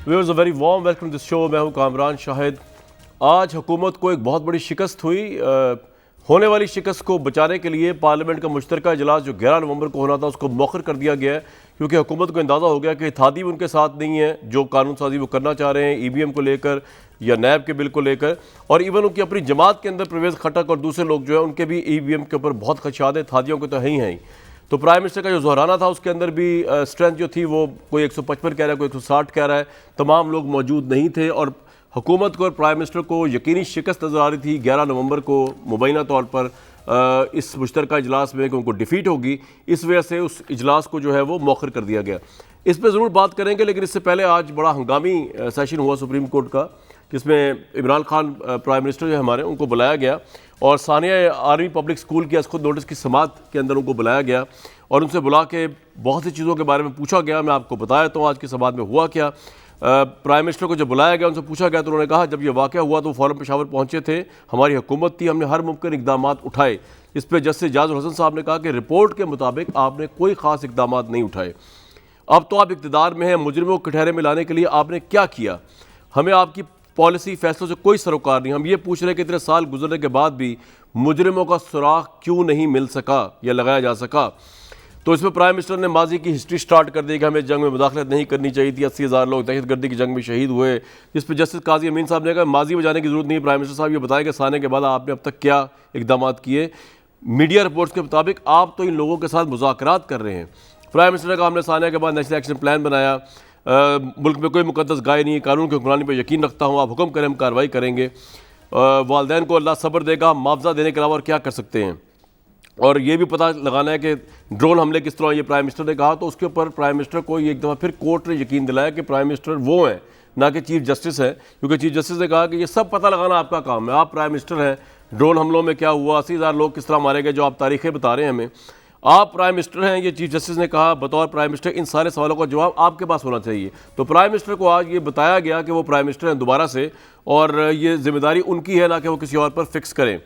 Viewers, a very warm welcome this show. मैं हूं कामरान शाहिद। आज हुकूमत को एक बहुत बड़ी शिकस्त हुई। होने वाली शिकस्त को बचाने के लिए पार्लियामेंट का मुश्तरका इजलास जो 11 नवंबर को होना था उसको मौखर कर दिया गया है, क्योंकि हुकूमत को अंदाज़ा हो गया कि इत्तेहादी भी उनके साथ नहीं है जो कानून साजी वो करना चाह रहे हैं EVM को लेकर या नैब के बिल को लेकर, और इवन उनकी अपनी जमात के अंदर परवेज़ खटक और दूसरे लोग जो है उनके भी EVM के ऊपर बहुत खदशात है। इत्तेहादियों के तो है ही। तो प्राइम मिनिस्टर का जो दोहराना था उसके अंदर भी स्ट्रेंथ जो थी वो कोई 155 कह रहा है, कोई 160 कह रहा है। तमाम लोग मौजूद नहीं थे और हुकूमत को और प्राइम मिनिस्टर को यकीनी शिकस्त नज़र आ रही थी 11 नवंबर को मुबैना तौर पर इस मुश्तरका इजलास में कि उनको डिफीट होगी। इस वजह से उस इजलास को जो है वो मौखर कर दिया गया। इस पर ज़रूर बात करेंगे, लेकिन इससे पहले आज बड़ा हंगामी सेशन हुआ सुप्रीम कोर्ट का, जिसमें इमरान खान प्राइम मिनिस्टर जो हमारे उनको बुलाया गया और सानिया आर्मी पब्लिक स्कूल की खुद नोटिस की समात के अंदर उनको बुलाया गया और उनसे बुला के बहुत सी चीज़ों के बारे में पूछा गया। मैं आपको बताया तो आज की समात में हुआ क्या। प्राइम मिनिस्टर को जब बुलाया गया, उनसे पूछा गया तो उन्होंने कहा जब ये वाक़या हुआ तो फ़ौरन पेशावर पहुँचे थे, हमारी हुकूमत थी, हमने हर मुमकिन इकदाम उठाए। इस पर जस्टिस जाजुल हसन साहब ने कहा कि रिपोर्ट के मुताबिक आपने कोई ख़ास इकदाम नहीं उठाए। अब तो आप इक़्तिदार में हैं, मुजरिमों को कटहरे में लाने के लिए आपने क्या किया? हमें आपकी पॉलिसी फैसलों से कोई सरोकार नहीं। हम ये पूछ रहे हैं कि इतने साल गुजरने के बाद भी मुजरिमों का सुराग क्यों नहीं मिल सका या लगाया जा सका। तो इसमें प्राइम मिनिस्टर ने माजी की हिस्ट्री स्टार्ट कर दी कि हमें जंग में मुदाखलत नहीं करनी चाहिए थी, 80,000 लोग दहशतगर्दी की जंग में शहीद हुए। जिस पर जस्टिस काजी अमीन साहब ने कहा माजी में जाने की जरूरत नहीं, प्राइम मिनिस्टर साहब ये बताएं कि साने के बाद आपने अब तक क्या इकदाम किए। मीडिया रिपोर्ट्स के मुताबिक आप तो इन लोगों के साथ मुज़ाकरात कर रहे हैं। प्राइम मिनिस्टर ने कहा हमने सानिया के बाद नेशनल एक्शन प्लान बनाया, मुल्क में कोई मुकद्दस गाय नहीं है, कानून की हुक्मरानी पर यकीन रखता हूँ, आप हुक्म करें हम कार्रवाई करेंगे। वालदैन को अल्लाह सब्र देगा, मुआवजा देने के अलावा और क्या कर सकते हैं। और ये भी पता लगाना है कि ड्रोन हमले किस तरह, ये प्राइम मिनिस्टर ने कहा। तो उसके ऊपर प्राइम मिनिस्टर को एक दफ़ा फिर कोर्ट ने यकीन दिलाया कि प्राइम मिनिस्टर वो हैं ना कि चीफ जस्टिस है, क्योंकि चीफ जस्टिस ने कहा कि ये सब पता लगाना आपका काम है, आप प्राइम मिनिस्टर हैं। ड्रोन हमलों में क्या हुआ, 80,000 लोग किस तरह मारे गए, जो आप तारीखें बता रहे हैं हमें, आप प्राइम मिनिस्टर हैं। ये चीफ जस्टिस ने कहा बतौर प्राइम मिनिस्टर इन सारे सवालों का जवाब आपके पास होना चाहिए। तो प्राइम मिनिस्टर को आज ये बताया गया कि वो प्राइम मिनिस्टर हैं दोबारा से, और ये जिम्मेदारी उनकी है ना कि वो किसी और पर फिक्स करें।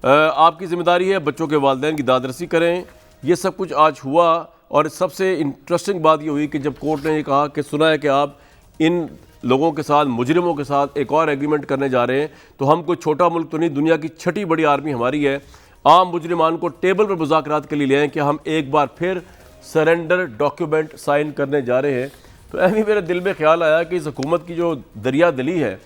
आपकी जिम्मेदारी है बच्चों के वालिदैन की दादरसी करें। ये सब कुछ आज हुआ। और सबसे इंटरेस्टिंग बात ये हुई कि जब कोर्ट ने ये कहा कि सुना है कि आप इन लोगों के साथ, मुजरिमों के साथ एक और एग्रीमेंट करने जा रहे हैं, तो हम कोई छोटा मुल्क तो नहीं, दुनिया की छठी बड़ी आर्मी हमारी है, आम मुजरिमान को टेबल पर मुज़ाकरात के लिए ले आएँ कि हम एक बार फिर सरेंडर डॉक्यूमेंट साइन करने जा रहे हैं। तो अभी मेरे दिल में ख्याल आया कि इस हुकूमत की जो दरिया दिली है,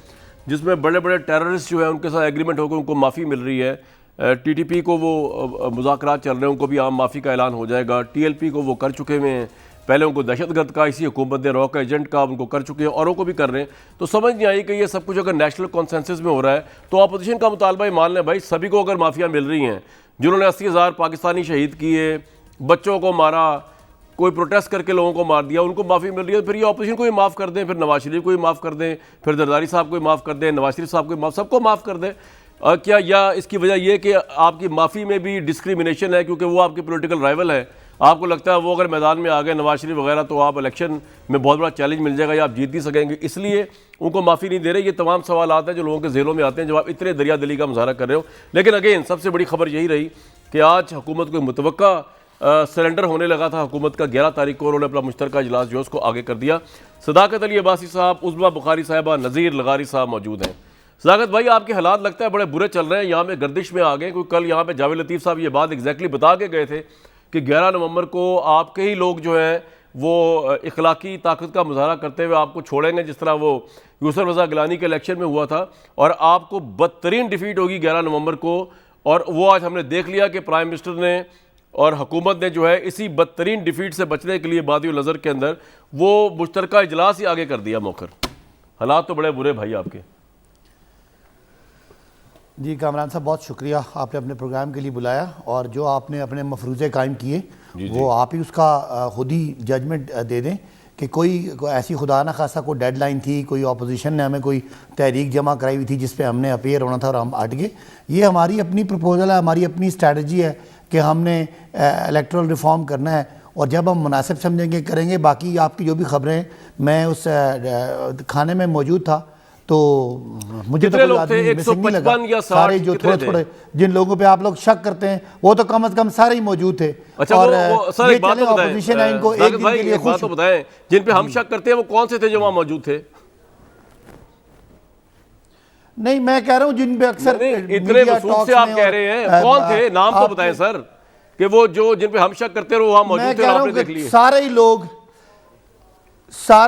जिसमें बड़े बड़े टेररिस्ट जो है उनके साथ एग्रीमेंट होकर उनको माफ़ी मिल रही है, TTP को वो मुज़ाकरात चल रहे हैं, उनको भी आम माफ़ी का ऐलान हो जाएगा, TLP को वो कर चुके हुए हैं, पहले उनको दहशतगर्द का इसी हुकूमत ने रॉक एजेंट का उनको कर चुके हैं, औरों को भी कर रहे हैं। तो समझ नहीं आई कि ये सब कुछ अगर नेशनल कॉन्सेंसस में हो रहा है तो अपोजिशन का मुतालबा ही मान लें भाई, सभी को अगर माफ़िया मिल रही हैं, जिन्होंने 80,000 पाकिस्तानी शहीद किए, बच्चों को मारा, कोई प्रोटेस्ट करके लोगों को मार दिया, उनको माफ़ी मिल रही है, फिर ये अपोजिशन को भी माफ़ कर दें, फिर नवाज शरीफ को भी माफ़ कर दें, फिर जरदारी साहब को भी माफ़ कर दें, नवाज शरीफ साहब को भी सबको माफ़ कर दें। क्या या इसकी वजह यह कि आपकी माफ़ी में भी डिस्क्रिमिनेशन है, क्योंकि वो आपके पॉलिटिकल राइवल है, आपको लगता है वो अगर मैदान में आ गए नवाज शरीफ वगैरह तो आप इलेक्शन में बहुत बड़ा चैलेंज मिल जाएगा या आप जीत नहीं सकेंगे, इसलिए उनको माफ़ी नहीं दे रहे। ये तमाम सवाल आते हैं जो लोगों के ज़हनों में आते हैं जब आप इतने दरिया दिली का मुजाहरा कर रहे हो। लेकिन अगेन सबसे बड़ी खबर यही रही कि आज हुकूमत को मुतवक्का सरेंडर होने लगा था हुकूमत का। 11 तारीख को उन्होंने अपना मुश्तरका इजलास जो उसको आगे कर दिया। सदाकत अली अब्बासी साहब, उज़मा बुखारी साहिबा, नज़ीर लगारी साहब मौजूद हैं। सदाकत भाई, आपके हालात लगता है बड़े बुरे चल रहे हैं, यहाँ में गर्दिश में आ गए। क्योंकि कल यहाँ पे जावेद लतीफ़ साहब ये बात एग्जैक्टली बता के गए थे कि 11 नवंबर को आपके ही लोग जो हैं वो इखलाकी ताकत का मुजाहरा करते हुए आपको छोड़ेंगे, जिस तरह वो यूसुफ रज़ा गिलानी के इलेक्शन में हुआ था, और आपको बदतरीन डिफीट होगी 11 नवंबर को। और वो आज हमने देख लिया कि प्राइम मिनिस्टर ने और हुकूमत ने जो है इसी बदतरीन डिफीट से बचने के लिए बादी नज़र के अंदर वो मुश्तरका इजलास ही आगे कर दिया मौखर। हालात तो बड़े बुरे भाई आपके। जी कामरान साहब, बहुत शुक्रिया, आपने अपने प्रोग्राम के लिए बुलाया और जो आपने अपने मफरूज़े कायम किए वो आप ही उसका खुद ही जजमेंट दे दें कि कोई ऐसी खुदा न खासा कोई डेडलाइन थी, कोई अपोजिशन ने हमें कोई तहरीक जमा कराई हुई थी जिस पे हमने अपेयर होना था और हम हट गए। ये हमारी अपनी प्रपोजल है, हमारी अपनी स्ट्रैटेजी है कि हमने इलेक्टोरल रिफॉर्म करना है, और जब हम मुनासिब समझेंगे करेंगे। बाकी आपकी जो भी खबरें, मैं उस खाने में मौजूद था तो मुझे तो कोई आदमी मिसिंग नहीं लगा। सारे जो थोड़े थोड़े जिन लोगों पे आप लोग शक करते हैं वो तो कम से कम सारे ही मौजूद थे। अच्छा, और सर एक बात तो ऑपोजिशन है, इनको एक दिन के लिए बात तो बताएं, जिन पे हम शक करते हैं वो कौन से थे जो वहाँ मौजूद थे? नहीं, मैं कह रहा हूं जिन पे अक्सर इतने मीडिया वसूख टॉक्स से आप में कह और, रहे हैं, कौन थे, नाम तो आपके- बताएं सर, कि वो जो जिन पे हम शक करते रहो वहां मैं मौजूद थे कह और रहा आपने हूं देख कि लिए। सारे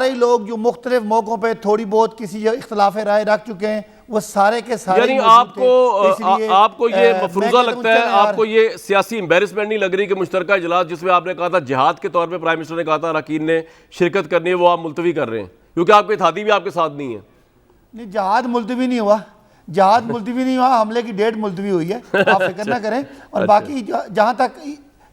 ही लोग जो मुख्तलिफ मौकों पे थोड़ी बहुत किसी इख्तलाफ राय रख चुके हैं, वो सारे के सारे यानी ही मौजूद थे। आपको आपको ये मैं मफरूजा कहता हूं, लगता है, चलें यार, आपको ये सियासी एम्बेरसमेंट नहीं लग रही कि मुश्तरका इजलास जिसमें आपने कहा था जिहाद के तौर पे प्राइम मिनिस्टर ने कहा था अरकान ने शिरकत करनी है, वो आप मुलतवी कर रहे हैं क्योंकि आपके इत्तेहादी भी आपके साथ नहीं है। नहीं, जहाद मुलतवी नहीं हुआ, जहाद मुलतवी नहीं हुआ, हमले की डेट मुलतवी हुई है, आप फिक्र ना करें। और बाकी जहां तक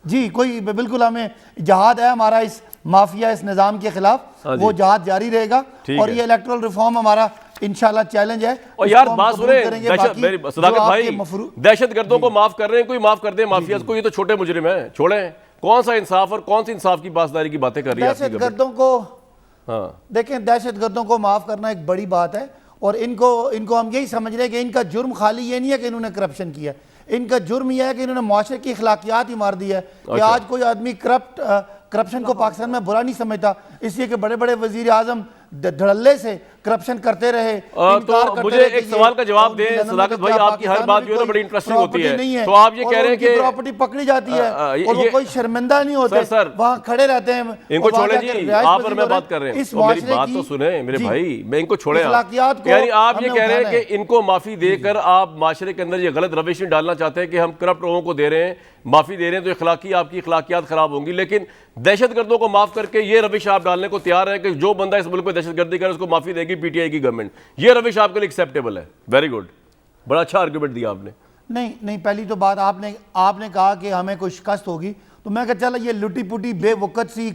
जी कोई बिल्कुल हमें जहाद है हमारा इस माफिया इस निज़ाम के खिलाफ, वो जहाद जारी रहेगा और ये इलेक्टोरल रिफॉर्म हमारा इंशाल्लाह चैलेंज है। और यार बात सुने, सदाकत भाई दहशत गर्दों को माफ कर रहे हैं, कोई माफ कर दे माफिया को, ये तो छोटे मुजरिम हैं, छोड़े। कौन सा इंसाफ और कौन सी इंसाफ की पासदारी की बातें कर रही है दहशत गर्दों को? हाँ देखें, दहशत गर्दों को माफ करना एक बड़ी बात है और इनको हम यही समझ रहे हैं कि इनका जुर्म खाली ये नहीं है कि इन्होंने करप्शन किया, इनका जुर्म यह है कि इन्होंने माशरे की अखलाकियात ही मार दी है कि आज कोई आदमी करप्शन को पाकिस्तान में बुरा नहीं समझता, इसलिए कि बड़े बड़े वजीर आजम धड़ल्ले से करप्शन करते रहे। तो मुझे एक सवाल का जवाब दें सदाकत भाई, आपकी हर बात जो है ना बड़ी इंटरेस्टिंग होती है, तो आप ये कह रहे हैं कि प्रॉपर्टी पकड़ी जाती है और वो कोई शर्मिंदा नहीं होते, सर वहां खड़े रहते हैं। इनको छोड़े जी, आप और मैं बात कर रहे हैं, तो मेरी बात तो सुने मेरे भाई, मैं इनको छोड़े। यानी आप ये कह रहे हैं कि इनको माफी देकर आप माशरे के अंदर ये गलत रविश नहीं डालना चाहते हैं कि हम करप्ट लोगों को दे रहे हैं, माफी दे रहे हैं तो इखलाकी आपकी इखलाकियात खराब होंगी, लेकिन दहशतगर्दों को माफ करके ये रविश आप डालने को तैयार है कि जो बंदा इस मुल्क में दहशतगर्दी करे उसको माफी देगी पीटीआई की गवर्नमेंट, ये रविश आपके लिए एक्सेप्टेबल है? वेरी गुड, बड़ा अच्छा आर्गुमेंट दिया आपने। नहीं, पहली तो बात आपने कहा कि हमें कोई शिकस्त होगी, तो मैं कहता चला ये लुटी पुटी बेवकत सी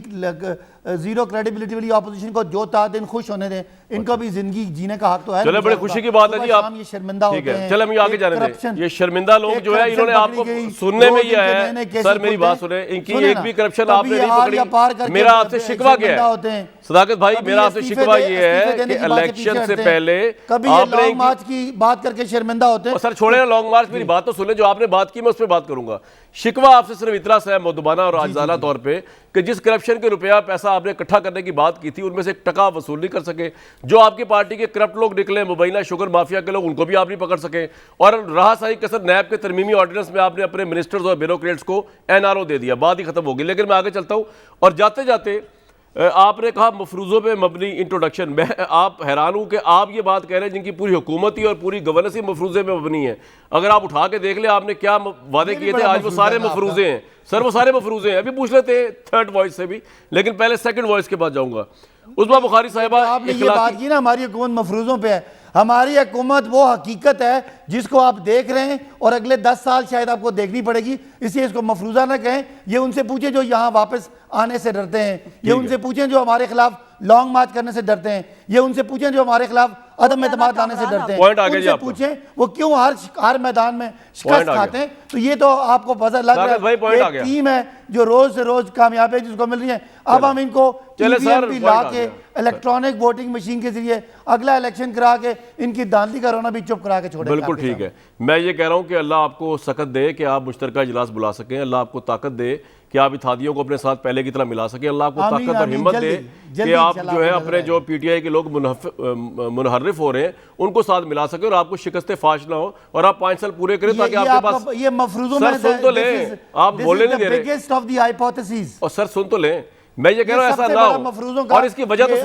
जीरो क्रेडिबिलिटी वाली ऑपोजिशन को जो दिन खुश होने दें, इनको भी जिंदगी जीने का हक तो है। चले बड़ी खुशी की बात है जी, आप ये शर्मिंदा होते हैं। चलो हम आगे जाने दें, ये शर्मिंदा लोग जो है इन्होंने आपको सुनने में ही आया है, सर मेरी बात सुने, इनकी एक भी करप्शन आपने नहीं पकड़ी। मेरा आपसे शिकवा क्या है सदाकत भाई, मेरा आपसे शिकवा ये है कि इलेक्शन से पहले कभी लॉन्ग मार्च की बात करके शर्मिंदा होते हैं। सर छोड़े ना लॉन्ग मार्च, मेरी बात तो सुने, जो आपने बात की मैं उस पर बात करूंगा। शिकवा आपसे सिर्फ इतना सा है मुद्दबाना और आजाना तौर पे कि जिस करप्शन के रुपया पैसा आपने इकट्ठा करने की बात की थी उनमें से एक टका वसूल नहीं कर सके, जो आपकी पार्टी के करप्ट लोग निकले मुबैना शुगर माफिया के लोग, उनको भी आप नहीं पकड़ सके, और रहा सही कसर नैब के तरमीमी ऑर्डिनेंस में आपने अपने मिनिस्टर्स और ब्यूरोक्रेट्स को एनआरओ दे दिया, बात ही खत्म होगी। लेकिन मैं आगे चलता हूं और जाते जाते आपने कहा मफरूजों पे मबनी इंट्रोडक्शन, मैं आप हैरान हूं कि आप ये बात कह रहे हैं जिनकी पूरी हुकूमत ही और पूरी गवर्नेंस ही मफरूजे में मबनी है। अगर आप उठा के देख ले आपने क्या वादे किए थे, आज वो सारे मफरूजे हैं सर, वो सारे मफरूजे हैं। अभी पूछ लेते हैं थर्ड वॉइस से भी, लेकिन पहले सेकंड वॉइस के बाद जाऊंगा। उस्मा बुखारी साहिबा, आपने ये बात की ना हमारी हुकूमत मफरूजों पे है, हमारी हुकूमत वो हकीकत है जिसको आप देख रहे हैं और अगले 10 साल शायद आपको देखनी पड़ेगी, इसलिए इसको मफरूजा ना कहें। ये उनसे पूछे जो यहाँ वापस आने से डरते हैं, ये उनसे पूछें जो हमारे खिलाफ लॉन्ग मार्च करने से डरते हैं, ये उनसे पूछें जो हमारे खिलाफ अदम एतमाद लाने से डरते हैं, उनसे पूछें वो क्यों हर मैदान में शिकस्त खाते हैं। तो ये तो आपको पता लग रहा है एक टीम है जो रोज से रोज कामयाबी जिसको मिल रही है। अब हम इनको ईवीएम ला के इलेक्ट्रॉनिक वोटिंग मशीन के जरिए अगला इलेक्शन करा के इनकी दांती का रोना भी चुप करा के छोड़े। बिल्कुल ठीक है, मैं ये कह रहा हूँ कि अल्लाह आपको सकत दे कि आप मुश्तरका इजलास बुला सकें, अल्लाह आपको ताकत दे कि आप इत्तेहादियों को अपने साथ पहले की तरह मिला सकें, अल्लाह आपको ताकत और हिम्मत दे कि आप जो है अपने जो पीटीआई के लोग मुनहर्रिफ हो रहे हैं उनको साथ मिला सके और आपको शिकस्त फाश ना हो और आप 5 साल पूरे करें ताकि आपके पास ये मफरूजों में सुन तो लें, आप बोलने नहीं दे रहे। और सर सुन तो लें, मैं ये कह रहा हूं ऐसा ना हो, और इसकी वजह तो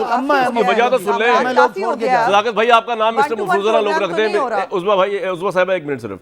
सुन लें सदाकत भाई, आपका नाम मिस्टर मफरूजा लोग रख दें। उस्मा भाई, उस्मा साहब एक मिनट सिर्फ,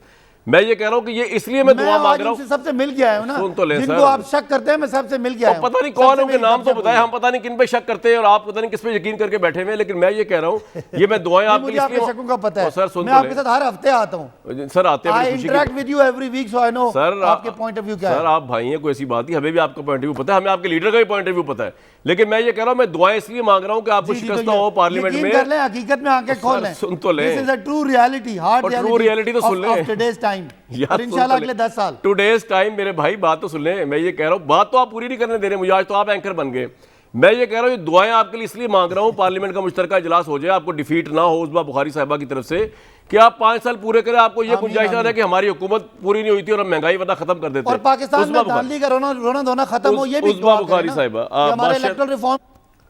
मैं ये कह रहा हूं कि ये इसलिए मैं दुआ मांग रहा हूं, सबसे मिल गया है ना, सुन तो ले जिनको आप शक करते हैं मैं सबसे मिल गया हूं। पता नहीं कौन उनके नाम तो बताए, हम पता नहीं किन पे शक करते हैं और आप पता नहीं किस पे यकीन करके बैठे हुए हैं, लेकिन मैं ये कह रहा हूं ये मैं दुआएं आपके लिए शकों का पता है सर। सुन मैं आपके साथ हर हफ्ते आता हूं सर, आते हैं, I interact with you every week, so I know sir आपके पॉइंट ऑफ व्यू क्या है। सर आप भाई हैं, कोई ऐसी बात नहीं, हमें भी आपका पॉइंट ऑफ व्यू पता है, हमें आपके लीडर का भी पॉइंट ऑफ व्यू पता है, लेकिन मैं ये कह रहा हूं मैं दुआएं इसलिए मांग रहा हूं कि आपको शिकस्त हो पार्लियामेंट में। कर लें, हकीकत में आंखें खोल लें, सुन तो लें, this is a true reality, hard reality तो सुन लें ऑफ टुडेस टाइम, और इंशाल्लाह अगले 10 साल टुडेज टाइम। मेरे भाई बात तो सुन लें, मैं ये कह रहा हूं, बात तो आप पूरी नहीं करने दे रहे मुझे, आज तो आप एंकर बन गए। मैं ये कह रहा हूं ये दुआएं आपके लिए इसलिए मांग रहा हूं पार्लियामेंट का मुश्तरका इजलास हो जाए, आपको डिफीट ना हो उस्मा बुखारी साहिबा की तरफ से कि आप 5 साल पूरे करें, आपको ये गुंजाइश ना रहे कि हमारी हुकूमत पूरी नहीं हुई थी और हम महंगाई वरना खत्म कर देते और पाकिस्तान में दांडी का रोना धोना खत्म हो, ये भी उस्मा बुखारी साहिबा, हमारे इलेक्टोरल रिफॉर्म।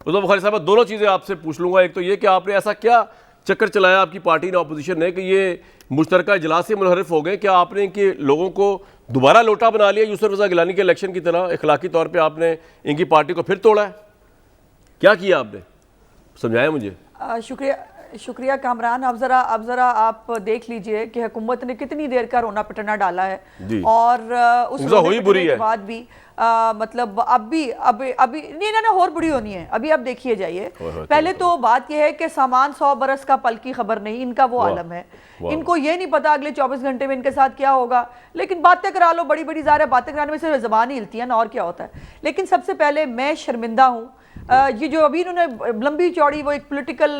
उस्मा बुखारी साहिबा, दोनों चीजें आपसे पूछ लूंगा, एक तो ये कि आपने ऐसा क्या चक्कर चलाया आपकी पार्टी ने, ऑपोजिशन ने, कि ये मुश्तरका इजलास से मुनहरफ हो गए। क्या आपने इनके लोगों को दोबारा लोटा बना लिया यूसुफ रज़ा गिलानी के इलेक्शन की तरह? इखलाकी तौर पे आपने इनकी पार्टी को फिर तोड़ा है? क्या किया आपने, समझाया मुझे। शुक्रिया कामरान। अब जरा आप देख लीजिए कि हुकूमत ने कितनी देर का रोना पिटना डाला है, और उस रोने पिटने के बाद भी मतलब अभी नहीं ना और बुरी होनी है। अभी आप देखिए जाइए, पहले तो बात यह है कि सामान 100 बरस का पल की खबर नहीं, इनका वो आलम है। इनको ये नहीं पता अगले 24 घंटे में इनके साथ क्या होगा, लेकिन बातें करा लो, बड़ी बड़ी ज़ाहिर बातें कराने में सिर्फ ज़बान ही हिलती है ना, और क्या होता है। लेकिन सबसे पहले मैं शर्मिंदा हूँ, ये जो अभी इन्होंने लंबी चौड़ी वो एक पॉलिटिकल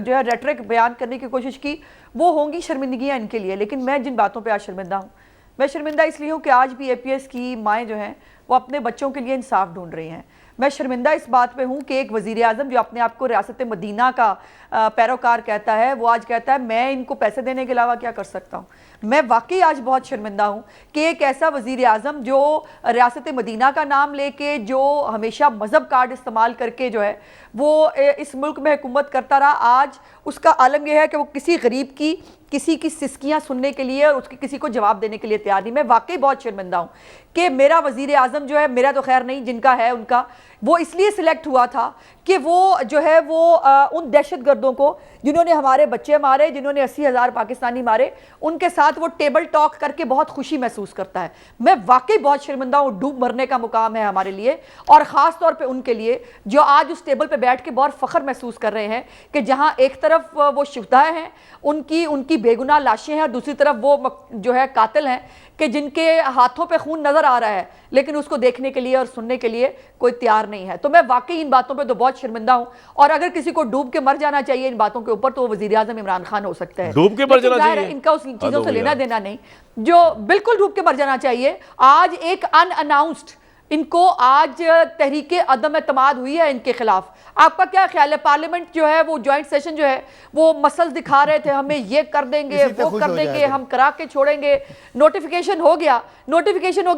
जो है रेटरिक बयान करने की कोशिश की, वो होंगी शर्मिंदगियाँ इनके लिए। लेकिन मैं जिन बातों पे आज शर्मिंदा हूँ, मैं शर्मिंदा इसलिए हूँ कि आज भी APS की माएँ जो हैं वो अपने बच्चों के लिए इंसाफ ढूंढ रही हैं। मैं शर्मिंदा इस बात पे हूँ कि एक वज़ीर आज़म जो अपने आप को रियासत मदीना का पैरोकार कहता है, वो आज कहता है मैं इनको पैसे देने के अलावा क्या कर सकता हूँ। मैं वाकई आज बहुत शर्मिंदा हूँ कि एक ऐसा वज़ीर आज़म जो रियासत मदीना का नाम लेके, जो हमेशा मज़हब कार्ड इस्तेमाल करके जो है वो इस मुल्क में हुकूमत करता रहा, आज उसका आलम यह है कि वो किसी गरीब की, किसी की सिसकियाँ सुनने के लिए और उसके किसी को जवाब देने के लिए तैयार नहीं। मैं वाकई बहुत शर्मिंदा हूँ कि मेरा वज़ीर आज़म जो है, मेरा तो खैर नहीं, जिनका है उनका, वो इसलिए सिलेक्ट हुआ था कि वो जो है वो उन दहशतगर्दों को जिन्होंने हमारे बच्चे मारे, जिन्होंने 80,000 पाकिस्तानी मारे, उनके साथ वो टेबल टॉक करके बहुत खुशी महसूस करता है। मैं वाकई बहुत शर्मिंदा हूँ, डूब मरने का मुकाम है हमारे लिए, और ख़ास तौर पे उनके लिए जो आज उस टेबल पे बैठ के बहुत फ़ख्र महसूस कर रहे हैं कि जहाँ एक तरफ वो शुहदा हैं, उनकी बेगुनाह लाशें हैं, और दूसरी तरफ वो जो है कातिल हैं कि जिनके हाथों पे खून नज़र आ रहा है, लेकिन उसको देखने के लिए और सुनने के लिए कोई तैयार नहीं है। तो मैं वाकई इन बातों पे तो बहुत शर्मिंदा हूँ, और अगर किसी को डूब के मर जाना चाहिए इन बातों के ऊपर तो वो वज़ीर आज़म इमरान खान हो सकता है। डूब के मर जाना चाहिए, इनका उस चीज़ों से लेना देना नहीं, जो बिल्कुल डूब के मर जाना चाहिए। आज एक अनअनाउंस्ड इनको आज तहरीके अदम एतमाद हुई है इनके खिलाफ। आपका क्या ख्याल है, पार्लियामेंट जो है वो ज्वाइंट सेशन जो है वो मसल दिखा रहे थे, हमें ये कर देंगे, वो कर देंगे, हम करा के छोड़ेंगे, नोटिफिकेशन हो गया,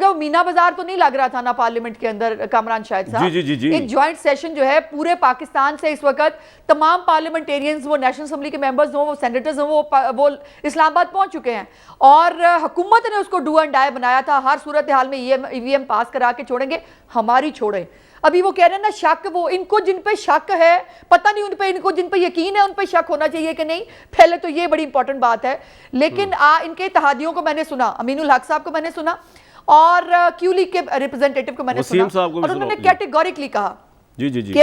वो मीना बाजार तो नहीं लग रहा था ना पार्लियामेंट के अंदर कामरान शाहिद साहब। जी। एक ज्वाइंट सेशन जो है पूरे पाकिस्तान से इस वक्त तमाम पार्लियामेंटेरियंस, वो नेशनल असम्बली के मेंबर्स हों, वो सेनेटर्स हों, वो इस्लामाबाद पहुंच चुके हैं, और हुकूमत ने उसको डू एंड डाई बनाया था, हर सूरत हाल में EVM पास करा के छोड़ेंगे। हमारी छोड़े, अभी वो कह रहे हैं ना शक, वो इनको जिन पे शक है, पता नहीं उन पे, इनको जिन पे यकीन है उन पे शक होना चाहिए कि नहीं, पहले तो ये बड़ी इंपॉर्टेंट बात है। लेकिन इनके इत्तेहादियों को मैंने सुना, अमीनुल हक साहब को मैंने सुना, और क्यू लीग के रिप्रेजेंटेटिव को मैंने सुना, और उन्होंने कैटेगोरिकली कहा कि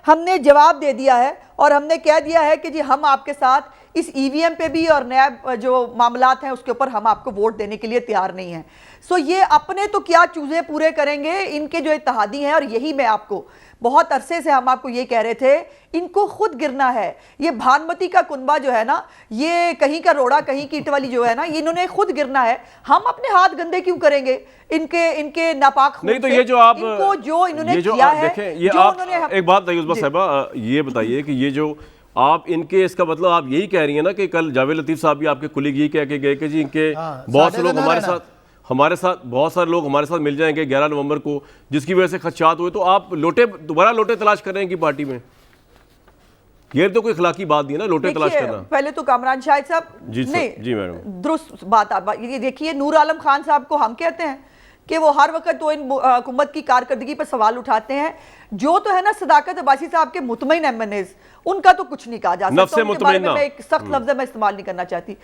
हमने जवाब दे दिया है, और हमने कह दिया है कि जी हम आपके साथ इस EVM पे भी और नया जो मामलात हैं उसके ऊपर हम आपको वोट देने के लिए तैयार नहीं हैं। सो ये अपने तो क्या चूजे पूरे करेंगे, इनके जो इत्तेहादी हैं, और यही मैं आपको बहुत अरसे से हम आपको ये कह रहे थे, इनको खुद गिरना है। ये भानुमती का कुनबा जो है ना, ये कहीं का रोड़ा कहीं की ईंट वाली जो है ना, इन्होंने खुद गिरना है। हम अपने हाथ गंदे क्यों करेंगे इनके नापाक नहीं? तो ये जो आप इनको जो इन्होंने किया है, ये आप एक बात बताइए उस्मा साहिबा, ये बताइए कि ये जो आप इनके, इसका मतलब आप यही कह रही हैं ना कि कल जावेद लतीफ़ साहब भी आपके कुलीग यही कह के गए कि जी इनके बहुत से लोग हमारे साथ बहुत सारे लोग हमारे साथ मिल जाएंगे 11 नवंबर को, जिसकी वजह से खदशात हुए, तो आप दोबारा लोटे तलाश कर रहे हैं कि पार्टी में? ये तो कोई इखलाकी बात नहीं है ना, लोटे तलाश करना। पहले तो कामरान शाहिद साहब जी मैडम, दुरुस्त बात आप ये देखिए, नूर आलम खान साहब को हम कहते हैं कि वो हर वक्त तो इन हुकूमत की कारकर्दगी पर सवाल उठाते हैं। जो तो है ना सदाकत अब्बासी साहब के मुतमईन MNAs, उनका तो कुछ नहीं कहा जा सकता, उनके बारे में मैं एक सख्त लफ्ज़ मैं इस्तेमाल नहीं करना चाहती।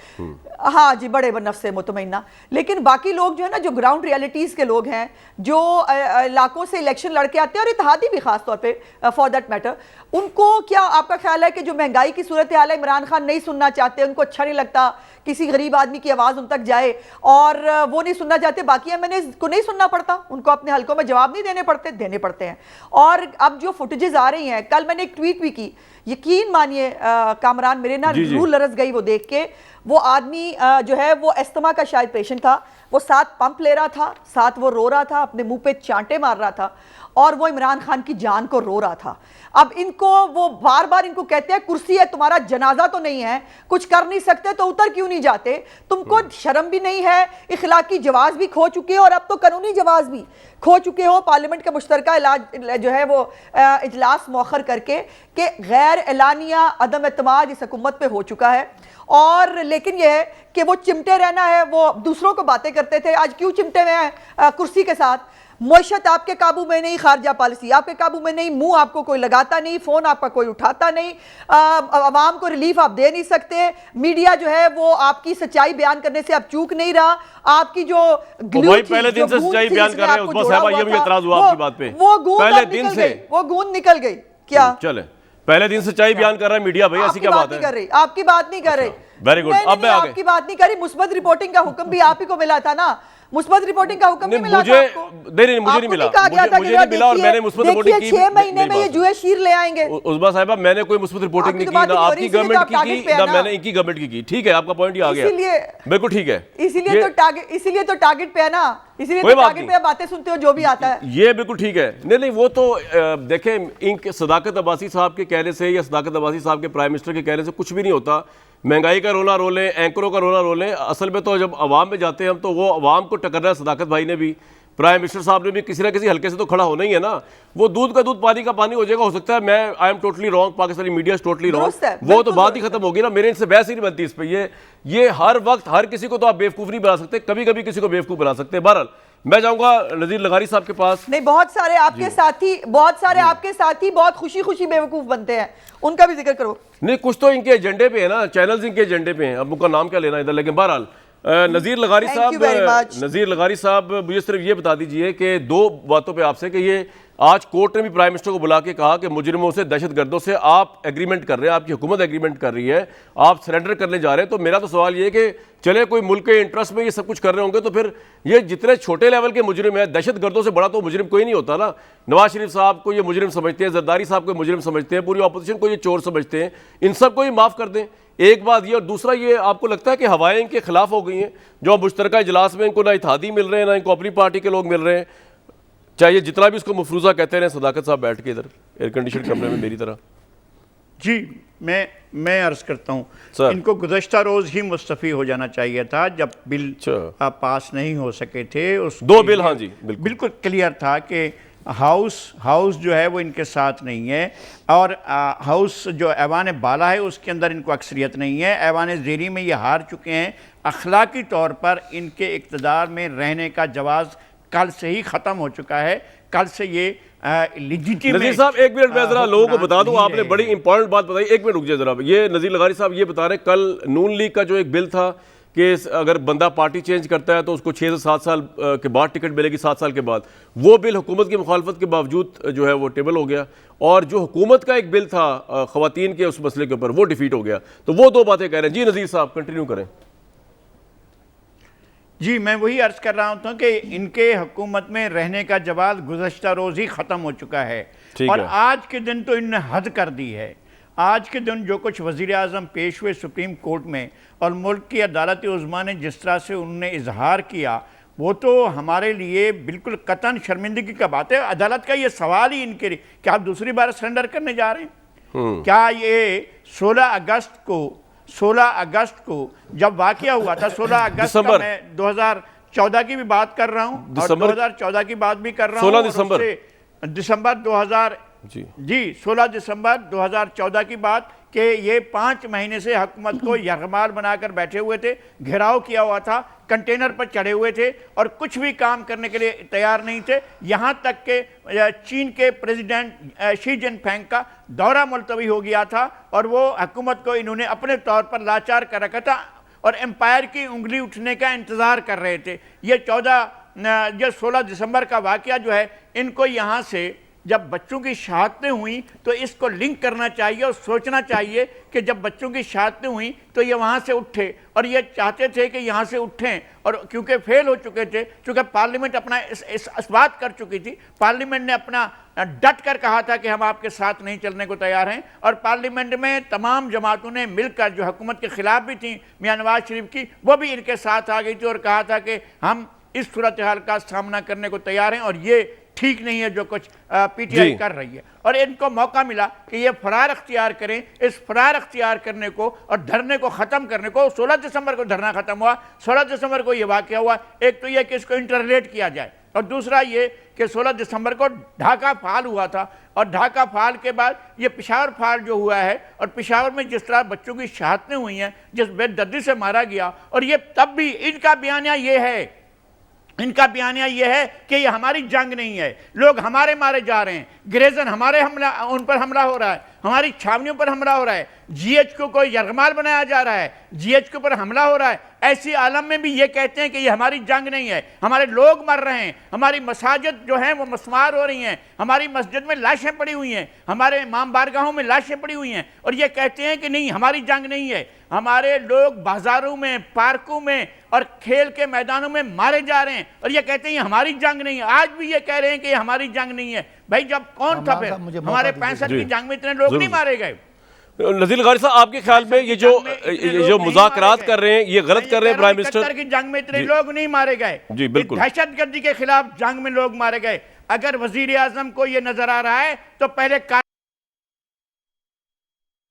हाँ जी, बड़े नफ्स मुतमईना। लेकिन बाकी लोग जो है ना, जो ग्राउंड रियलिटीज़ के लोग हैं, जो इलाकों से इलेक्शन लड़के आते हैं, और इत्तेहादी भी खास तौर पे फॉर दैट मैटर, उनको क्या आपका ख्याल है कि जो महंगाई की सूरत हाल है, इमरान खान नहीं सुनना चाहते, उनको अच्छा नहीं लगता किसी गरीब आदमी की आवाज़ उन तक जाए, और वो नहीं सुनना चाहते, बाकी MNAs को नहीं सुनना पड़ता, उनको अपने हल्कों में जवाब नहीं देने पड़ते हैं। और अब जो फुटेजेस आ रही हैं, कल मैंने एक ट्वीट भी की, यकीन मानिए कामरान, मेरे ना रूह लरस गई वो देख के। वो आदमी जो है वो अस्थमा का शायद पेशेंट था, वो साथ पंप ले रहा था, साथ वो रो रहा था, अपने मुंह पे चांटे मार रहा था, और वो इमरान खान की जान को रो रहा था। अब इनको वो बार बार इनको कहते हैं कुर्सी है तुम्हारा जनाजा तो नहीं है, कुछ कर नहीं सकते तो उतर क्यों नहीं जाते, तुमको शर्म भी नहीं है, इखलाकी जवाज भी खो चुके हो और अब तो कानूनी जवाज भी खो चुके हो। पार्लियामेंट का मुश्तरका इलाज जो है वो इजलास मौखर करके कि गैर एलानिया अदम एतमाद इस हुकूमत पे हो चुका है। और लेकिन यह है कि वो चिमटे रहना है, वो दूसरों को बातें करते थे, आज क्यों चिमटे हुए हैं कुर्सी के साथ। मुआशत आपके काबू में नहीं, खारजा पॉलिसी आपके काबू में नहीं, मुंह आपको कोई लगाता नहीं, फोन आपका कोई उठाता नहीं, आवाम को रिलीफ आप दे नहीं सकते, मीडिया जो है वो आपकी सच्चाई बयान करने से अब चूक नहीं रहा। आपकी जो पहले दिन से सच्चाई बयान कर रहे हैं, उस साहब ये भी एतराज हुआ आपकी बात पे, वो गूंद पहले दिन से वो गूंद निकल गई क्या? चले पहले दिन सच्चाई बयान कर रहा है मीडिया, भाई ऐसी क्या बात है? कर रही आपकी बात नहीं कर रही। वेरी गुड, अब मैं आगे आपकी बात नहीं करी। मुस्बत रिपोर्टिंग का हुक्म भी आप ही को मिला था ना, मुस्बत रिपोर्टिंग का हुक्म नहीं मिला था आपको? नहीं, मुझे नहीं मिला, मुझे नहीं मिला और मैंने मुस्बत रिपोर्टिंग की 6 महीने में ये जुए शीर ले आएंगे। उस्मा साहिबा मैंने कोई मुस्बत रिपोर्टिंग नहीं की, ना आपकी गवर्नमेंट की ना मैंने इनकी गवर्नमेंट की। ठीक है, आपका पॉइंट ही आ गया, बिल्कुल ठीक है। इसीलिए तो टारगेट पे है ना, इसीलिए तो टारगेट पे बातें सुनते हो जो भी आता है। ये बिल्कुल ठीक है। नहीं वो तो देखें, इनके सदाकत अब्बासी साहब के कहने से या सदाकत अब्बासी साहब के प्राइम मिनिस्टर के कहने से कुछ भी नहीं होता। महंगाई का रोना रो लें, एंकरों का रोना रो लें, असल में तो जब अवाम में जाते हैं हम तो वो अवाम को टकरना है। सदाकत भाई ने भी, प्राइम मिनिस्टर साहब ने भी किसी ना किसी हल्के से तो खड़ा होना ही है ना। वो दूध का दूध पानी का पानी हो जाएगा, हो सकता है मैं I am totally wrong, Pakistani media totally wrong, वो तो बात ही खत्म होगी ना। मेरे इनसे बहस ही नहीं बनती इस पे। ये हर वक्त हर किसी को तो आप बेवकूफ़ नहीं बना सकते, कभी कभी किसी को बेवकूफ़ बना सकते हैं। बहरहाल मैं जाऊंगा नज़ीर लगारी साहब के पास। नहीं, बहुत सारे आपके साथी बहुत खुशी खुशी बेवकूफ बनते हैं, उनका भी जिक्र करो। नहीं, कुछ तो इनके एजेंडे पे है ना, चैनल्स इनके एजेंडे पे हैं, अब उनका नाम क्या लेना इधर। लेकिन बहरहाल नज़ीर लगारी साहब मुझे सिर्फ ये बता दीजिए कि दो बातों पे आपसे कि ये आज कोर्ट ने भी प्राइम मिनिस्टर को बुला के कहा कि मुजरिमों से, दहशतगर्दों से आप एग्रीमेंट कर रहे हैं, आपकी हुकूमत एग्रीमेंट कर रही है, आप सरेंडर करने जा रहे हैं। तो मेरा तो सवाल ये कि चले कोई मुल्क के इंटरेस्ट में ये सब कुछ कर रहे होंगे तो फिर ये जितने छोटे लेवल के मुजरिम हैं, दहशतगर्दों से बड़ा तो मुजरिम कोई नहीं होता ना। नवाज शरीफ साहब को ये मुजरिम समझते हैं, जरदारी साहब को मुजरिम समझते हैं, पूरी अपोजिशन को ये चोर समझते हैं, इन सबको ही माफ़ कर दें। एक बात ये, और दूसरा ये, आपको लगता है कि हवाएं इनके खिलाफ हो गई हैं? जो मुश्तरका इजलास में इनको ना इत्तेहादी मिल रहे हैं, ना इनको अपनी पार्टी के लोग मिल रहे हैं, चाहे जितना भी उसको मफरूजा कहते रहे। सदाकत साहब बैठ के इधर एयर कंडीशन कमरे में मेरी तरह। जी मैं अर्ज करता हूँ, इनको गुज़श्ता रोज़ ही मुस्तफ़ी हो जाना चाहिए था जब बिल पास नहीं हो सके थे। उस 2 बिल, हाँ जी बिल्कुल क्लियर था कि हाउस जो है वो इनके साथ नहीं है, और हाउस जो ऐवान बाला है उसके अंदर इनको अक्सरियत नहीं है। ऐवान ज़ेरी में ये हार चुके हैं। अखलाकी तौर पर इनके इक़्तिदार में रहने का जवाज़ कल से ही ख़त्म हो चुका है। कल से ये लेजिटिमेट। नज़ीर साहब एक मिनट मैं जरा लोगों को बता दूं, आपने बड़ी इंपॉर्टेंट बात बताई, एक मिनट रुक जाए जरा। ये नज़ीर लगारी साहब ये बता रहे कल नून लीग का जो एक बिल था कि अगर बंदा पार्टी चेंज करता है तो उसको 6 से 7 साल के बाद टिकट मिलेगी, 7 साल के बाद। वो बिल हुकूमत की मुखालफत के बावजूद जो है वो टेबल हो गया, और जो हुकूमत का एक बिल था ख़वातीन के उस मसले के ऊपर वो डिफीट हो गया। तो वो 2 बातें कह रहे हैं। जी नज़ीर साहब कंटिन्यू करें। जी मैं वही अर्ज़ कर रहा हूँ कि इनके हुकूमत में रहने का जवाब गुज़श्ता रोज़ ही ख़त्म हो चुका है, और आज के दिन तो इन्होंने हद कर दी है। आज के दिन जो कुछ वज़ीर आज़म पेश हुए सुप्रीम कोर्ट में, और मुल्क की अदालत उज़्मा ने जिस तरह से उन्होंने इजहार किया, वो तो हमारे लिए बिल्कुल कतन शर्मिंदगी का बात है। अदालत का ये सवाल ही इनके लिए, क्या आप दूसरी बार सरेंडर करने जा रहे हैं? क्या ये 16 अगस्त को जब वाक़या हुआ था, 16 अगस्त का मैं 2014 की भी बात कर रहा हूँ और 2014 की बात भी कर रहा हूँ, 16 दिसंबर 2014 की बात कि ये 5 महीने से हुकूमत को यरगमाल बनाकर बैठे हुए थे, घेराव किया हुआ था, कंटेनर पर चढ़े हुए थे और कुछ भी काम करने के लिए तैयार नहीं थे। यहाँ तक कि चीन के प्रेसिडेंट शी जिनपिंग का दौरा मुलतवी हो गया था, और वो हुकूमत को इन्होंने अपने तौर पर लाचार कर रखा था और एम्पायर की उंगली उठने का इंतज़ार कर रहे थे। ये 16 दिसंबर का वाक़या जो है, इनको यहाँ से जब बच्चों की शहादतें हुई तो इसको लिंक करना चाहिए और सोचना चाहिए कि जब बच्चों की शहादतें हुई तो ये वहाँ से उठे, और ये चाहते थे कि यहाँ से उठें, और क्योंकि फेल हो चुके थे, चूँकि पार्लियामेंट अपना इस बात कर चुकी थी, पार्लियामेंट ने अपना डट कर कहा था कि हम आपके साथ नहीं चलने को तैयार हैं, और पार्लियामेंट में तमाम जमातों ने मिलकर जो हुकूमत के ख़िलाफ़ भी थी मियां नवाज शरीफ की, वो भी इनके साथ आ गई थी और कहा था कि हम इस सूरत हाल का सामना करने को तैयार हैं। और ये ठीक नहीं है जो कुछ पीटीआई कर रही है, और इनको मौका मिला कि ये फरार अख्तियार करें। इस फरार अख्तियार करने को और धरने को ख़त्म करने को, 16 दिसंबर को धरना ख़त्म हुआ, 16 दिसंबर को ये वाक़या हुआ। एक तो ये कि इसको इंटरलेट किया जाए, और दूसरा ये कि 16 दिसंबर को ढाका फाल हुआ था, और ढाका फाल के बाद ये पेशावर फाल जो हुआ है, और पेशावर में जिस तरह बच्चों की शहादतें हुई हैं, जिस बेदर्दी से मारा गया, और ये तब भी इनका बयानिया ये है, इनका बयानिया यह है कि ये हमारी जंग नहीं है, लोग हमारे मारे जा रहे हैं, ग्रेजन हमारे हमला, उन पर हमला हो रहा है, हमारी छावनियों पर हमला हो रहा है, जीएचक्यू को यरगमाल बनाया जा रहा है, जीएचक्यू पर हमला हो रहा है। ऐसी आलम में भी ये कहते हैं कि ये हमारी जंग नहीं है, हमारे लोग मर रहे हैं, हमारी मसाजिद जो हैं वो मस्मार हो रही हैं, हमारी मस्जिद में लाशें पड़ी हुई हैं, हमारे इमाम बारगाहों में लाशें पड़ी हुई हैं, और ये कहते हैं कि नहीं हमारी जंग नहीं है। हमारे लोग बाजारों में, पार्कों में और खेल के मैदानों में मारे जा रहे हैं, और ये कहते हैं हमारी जंग नहीं है। आज भी ये कह रहे हैं कि ये हमारी जंग नहीं है। भाई जब कौन था फिर? हमारे 65 की जंग में इतने लोग नहीं मारे गए। नज़ीर लगारी साहब, आपके ख्याल में ये जो मुज़ाकरात कर रहे हैं ये गलत कर रहे हैं? प्राइम मिनिस्टर की जंग में इतने लोग नहीं मारे गए। जी बिल्कुल, दहशतगर्दी के खिलाफ जंग में लोग मारे गए। अगर वजीर आजम को ये नजर आ रहा है तो पहले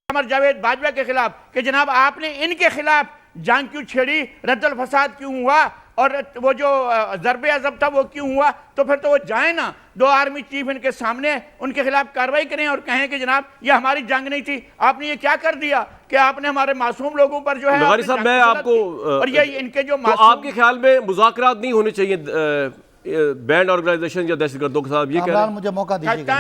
जावेद बाजवा के खिलाफ कि जनाब आपने इनके खिलाफ जंग क्यों छेड़ी, रद्दल फसाद क्यों हुआ, और वो जो ज़रबे अज़ब था वो क्यों हुआ, तो फिर तो वो जाए ना, 2 आर्मी चीफ इनके सामने, उनके खिलाफ कार्रवाई करें और कहें कि जनाब ये हमारी जंग नहीं थी। आपने ये क्या कर दिया कि आपने हमारे मासूम लोगों पर जो है, लगारी साहब मैं आपको, और ये इनके जो तो आपके ख्याल में मुज़ाकरात नहीं होने चाहिए बैंड ऑर्गेनाइजेशन या दहशतगर्दों के साथ? ये कह रहे हैं मुझे मौका दीजिएगा।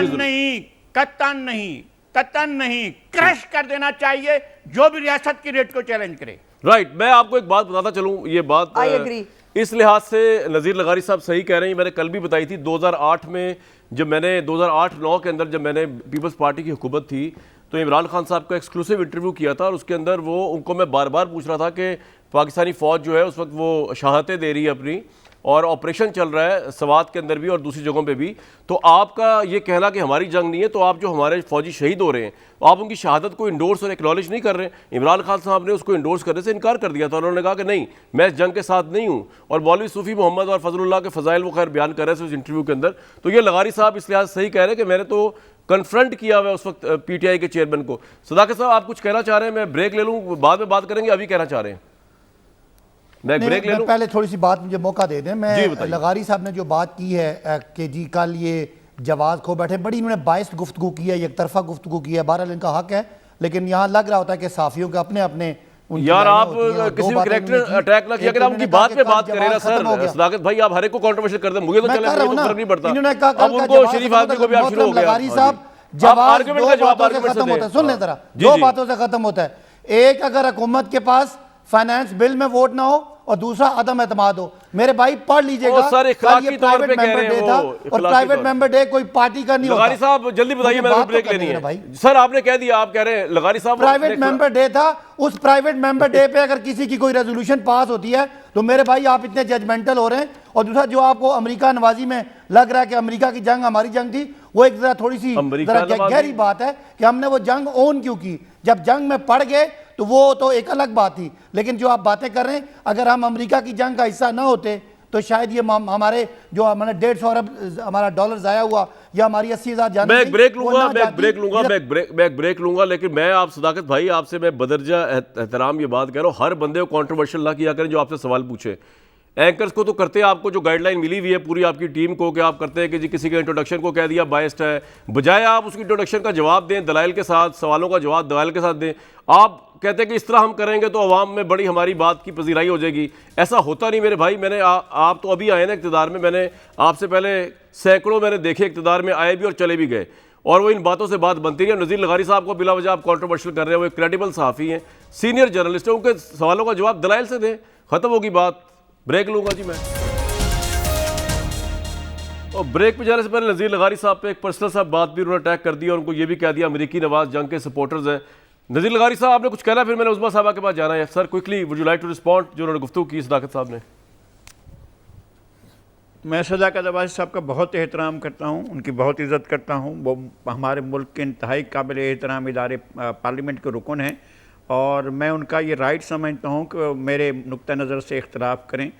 कतन नहीं, क्रश कर देना चाहिए जो भी रियासत की रेट को चैलेंज करे। राइट, मैं आपको एक बात बताता चलूं, ये बात इस लिहाज से नज़ीर लगारी साहब सही कह रहे हैं, मैंने कल भी बताई थी। 2008 में जब मैंने 2008-9 के अंदर जब मैंने पीपल्स पार्टी की हुकूमत थी तो इमरान खान साहब का एक्सक्लूसिव इंटरव्यू किया था, और उसके अंदर वो उनको मैं बार बार पूछ रहा था कि पाकिस्तानी फ़ौज जो है उस वक्त वो शहादतें दे रही है अपनी, और ऑपरेशन चल रहा है सवात के अंदर भी और दूसरी जगहों पे भी, तो आपका ये कहना कि हमारी जंग नहीं है, तो आप जो हमारे फौजी शहीद हो रहे हैं आप उनकी शहादत को इंडोर्स और एक्नॉलेज नहीं कर रहे। इमरान खान साहब ने उसको इंडोर्स करने से इनकार कर दिया था, उन्होंने कहा कि नहीं मैं इस जंग के साथ नहीं हूँ। और मौलवी सूफ़ी मोहम्मद और फजलुल्लाह के फ़ज़ाइल वो खैर बयान कर रहे थे उस इंटरव्यू के अंदर। तो ये लगारी साहब इस लिहाज सही कह रहे हैं कि मैंने तो कन्फ्रंट किया हुआ उस वक्त पीटीआई के चेयरमैन को। सदाकत साहब आप कुछ कहना चाह रहे हैं? मैं ब्रेक ले लूँ, बाद में बात करेंगे, अभी कहना चाह रहे हैं? मैं ब्रेक ले लूं? पहले थोड़ी सी बात मुझे मौका दे दें। मैं लगारी साहब ने जो बात की है कि जी कल ये जवाब खो बैठे, बड़ी इन्होंने बाइस्ड गुफ्तगू की है, एक तरफा गुफ्तगू की है। बहरहाल इनका हक है, लेकिन यहाँ लग रहा होता है कि साफियों के अपने अपने यार आप किसी भी कैरेक्टर अटैक ना किया करें, आप उनकी बात पे बात करें ना सर। सदाकत भाई आप हर एक को कंट्रोवर्शियल कर दें, मुझे तो चले फर्क नहीं पड़ता। अब उनको शरीफ आदमी को भी आप शुरू हो गया। लगारी साहब जवाब दो बातों से खत्म होता है, सुन ले जरा, 2 बातों से खत्म होता है। एक, अगर हुकूमत के पास फाइनेंस बिल में वोट ना हो, और दूसरा अदम एतमाद हो। मेरे भाई पढ़ लीजिएगा, सर इखलाकी तौर पे कह रहे हैं वो, और प्राइवेट मेंबर डे कोई पार्टी का नहीं होता। लगारी साहब जल्दी बताइए, मैंने ब्रेक लेनी है भाई। सर आपने कह दिया, आप कह रहे हैं लगारी साहब प्राइवेट मेंबर डे था, उस प्राइवेट मेंबर डे पे अगर किसी की कोई रेजोल्यूशन पास होती है तो मेरे भाई आप इतने जजमेंटल हो रहे हैं। और दूसरा जो आपको अमेरिका नवाजी में लग रहा है कि अमेरिका की जंग हमारी जंग थी, वो एक जरा थोड़ी सी गहरी बात है कि हमने वो जंग ओन क्यों की। जब जंग में पड़ गए तो वो तो एक अलग बात थी, लेकिन जो आप बातें कर रहे हैं, अगर हम अमेरिका की जंग का हिस्सा ना होते तो शायद ये हमारे जो हमारे 150 अरब हमारा डॉलर जाया हुआ, या हमारी 80,000 जान। मैं एक ब्रेक लूंगा, लेकिन मैं आप सदाकत भाई आपसे मैं बदरजा एहतराम ये बात कह रहा हूँ, हर बंदे को कंट्रोवर्शियल ना किया करें जो आपसे सवाल पूछे। एंकर्स को तो करते हैं, आपको जो गाइडलाइन मिली हुई है पूरी आपकी टीम को कि आप करते हैं कि जी किसी के इंट्रोडक्शन को कह दिया बायस्ड है, बजाय आप उसकी इंट्रोडक्शन का जवाब दें दलाइल के साथ, सवालों का जवाब दलाइल के साथ दें। आप कहते हैं कि इस तरह हम करेंगे तो अवाम में बड़ी हमारी बात की पजीराई हो जाएगी, ऐसा होता नहीं मेरे भाई। मैंने आप तो अभी आए ना इक़्तिदार में, मैंने आपसे पहले सैकड़ों मैंने देखे इक़्तिदार में आए भी और चले भी गए, और वो इन बातों से बात बनती रही। नज़ीर लगारी साहब को बिला वजह आप कंट्रोवर्शियल कर रहे हैं, वो एक क्रेडिबल सहाफ़ी हैं, सीनियर जर्नलिस्ट हैं, उनके सवालों का जवाब दलाइल से दें, ख़त्म होगी बात। ब्रेक लूँगा जी मैं। और ब्रेक पे जाने से पहले नज़ीर लगारी साहब पे एक पर्सनल साहब बात भी उन्होंने अटैक कर दी और उनको ये भी कह दिया अमेरिकी नवाज जंग के सपोर्टर्स हैं। नज़ीर लगारी साहब आपने कुछ कहना, फिर मैंने उस्मा साहबा के पास जाना है। Sir quickly would you like to respond जो उन्होंने गुफ्तगू की सदाकत साहब ने? मैं सदाकत अब्बासी साहब का बहुत एहतराम करता हूँ, उनकी बहुत इज़्ज़त करता हूँ। वो हमारे मुल्क के इंतहाई काबिल एहतराम इदारे पार्लियामेंट के रुकन हैं, और मैं उनका ये राइट समझता हूँ कि मेरे नुक्ता नज़र से इख्तलाफ करें,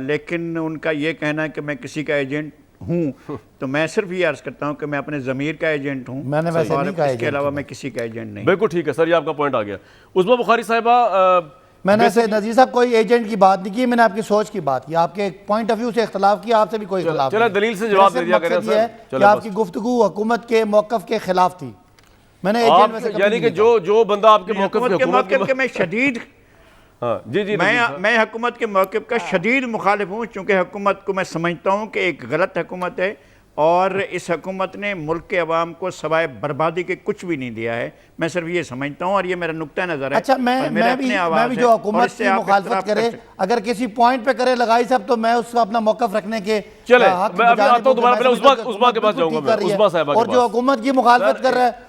लेकिन उनका ये कहना है कि मैं किसी का एजेंट हूँ तो मैं सिर्फ ये अर्ज करता हूँ कि मैं अपने ज़मीर का एजेंट हूँ। मैंने वैसे और नहीं कहा इसके एजेंट अलावा हूँ। मैं किसी का एजेंट नहीं। बिल्कुल ठीक है सर, ये आपका पॉइंट आ गया। उस्मा बुखारी साहिबा, मैंने ऐसे नजीर साहब कोई एजेंट की बात नहीं की, मैंने आपकी सोच की बात की, आपके पॉइंट ऑफ व्यू से इख्तलाफ किया, आपसे भी कोई इख्तलाफ चलो नहीं। दलील से जवाब दे दिया करें मकसद ये सर। है कि आपकी गुफ्तगू हुकूमत के मौकफ के खिलाफ थी। मैंने एजेंट में से कभी यानी नहीं कि कहा। जो बंदा आपके मौक़िफ़ हुकूमत के मौक़िफ़ के मैं शदीद हाँ जी जी नजीर साहब। मैं हुकूमत के मौक़िफ़ का शदीद मुखालिफ हूँ, चूँकि हुकूमत को मैं समझता हूँ कि एक गलत हुकूमत है और इस हुकूमत ने मुल्क के अवाम को सवाए बर्बादी के कुछ भी नहीं दिया है। मैं सिर्फ ये समझता हूँ और ये मेरा नुक्ता नज़र है। अच्छा, मैं भी जो हुकूमत की मुखालफत करे, अगर किसी पॉइंट पे करे लगाई साहब, तो मैं उसका अपना मौक़िफ़ रखने के चले मैं अभी आता हूँ दोबारा, पहले उस्मा के पास जाऊँगा मैं, उस्मा साहिबा के और जो हुकूमत की मुखालफत कर रहा है।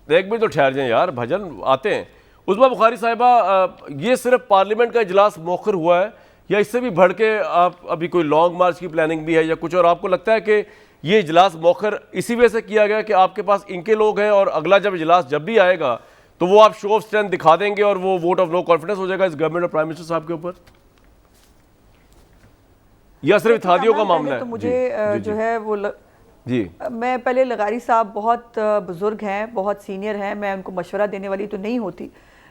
एक मिनट तो ठहर जाएं यार, भजन आते हैं। उस्मा बुखारी साहिबा, ये सिर्फ पार्लियामेंट का इजलास मौखर हुआ है या इससे भी बढ़ के आप अभी कोई लॉन्ग मार्च की प्लानिंग भी है या कुछ, और आपको लगता है कि ये इजलास मौखर इसी वजह से किया गया कि आपके पास इनके लोग हैं और अगला जब इजलास जब भी आएगा तो वो आप शो ऑफ स्ट्रेंथ दिखा देंगे और वो वोट ऑफ नो कॉन्फिडेंस हो जाएगा इस गवर्नमेंट और प्राइम मिनिस्टर साहब के ऊपर, या सिर्फ इत्तेहादियों का मामला है? तो मुझे जो है वो जी, मैं पहले लगारी साहब बहुत बुजुर्ग हैं, बहुत सीनियर हैं, मैं उनको मशवरा देने वाली तो नहीं होती,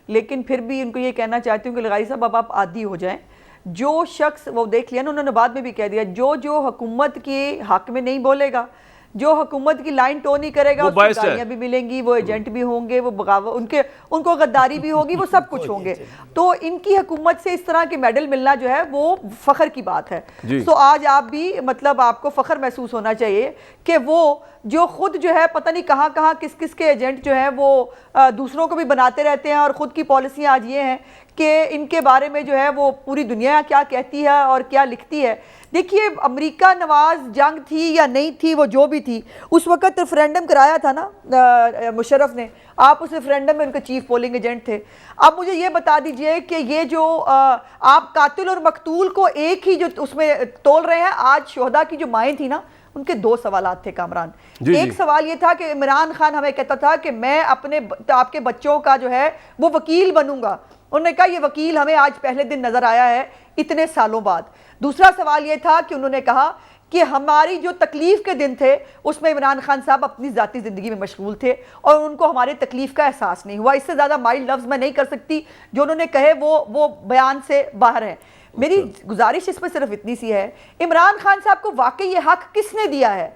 लेकिन फिर भी उनको ये कहना चाहती हूँ कि लगारी साहब अब आप आदी हो जाएं। जो शख्स, वो देख लिया ना, उन्होंने बाद में भी कह दिया, जो हुकूमत के हक में नहीं बोलेगा, जो हुकूमत की लाइन टो नहीं करेगा, उसको गालियां भी मिलेंगी, वो एजेंट भी होंगे, वो बगावत, उनको गद्दारी भी होगी, वो सब कुछ होंगे। तो इनकी हुकूमत से इस तरह के मेडल मिलना जो है वो फख्र की बात है। तो आज आप भी, मतलब आपको फख्र महसूस होना चाहिए कि वो जो खुद जो है पता नहीं कहाँ कहाँ किस किस के एजेंट जो है वो दूसरों को भी बनाते रहते हैं, और ख़ुद की पॉलिसियाँ आज ये हैं कि इनके बारे में जो है वो पूरी दुनिया क्या कहती है और क्या लिखती है। देखिए, अमेरिका नवाज जंग थी या नहीं थी, वो जो भी थी, उस वक़्त रेफरेंडम कराया था ना मुशर्रफ ने, आप उस रेफरेंडम में उनके चीफ पोलिंग एजेंट थे। अब मुझे ये बता दीजिए कि ये जो आप कातिल और मकतूल को एक ही जो उसमें तोल रहे हैं, आज शोहदा की जो माएँ थी ना, उनके दो सवाल थे कामरान। एक सवाल ये था कि इमरान खान हमें कहता था कि मैं आपके बच्चों का जो है वो वकील बनूंगा, उन्होंने कहा ये वकील हमें आज पहले दिन नजर आया है इतने सालों बाद। दूसरा सवाल ये था कि उन्होंने कहा कि हमारी जो तकलीफ के दिन थे उसमें इमरान खान साहब अपनी ज़ाती ज़िंदगी में मशगूल थे और उनको हमारे तकलीफ का एहसास नहीं हुआ। इससे ज़्यादा माइल्ड लफ्ज़ मैं नहीं कर सकती, जो उन्होंने कहे वो बयान से बाहर है। मेरी गुजारिश इस पर सिर्फ इतनी सी है, इमरान खान साहब को वाकई ये हक किसने दिया है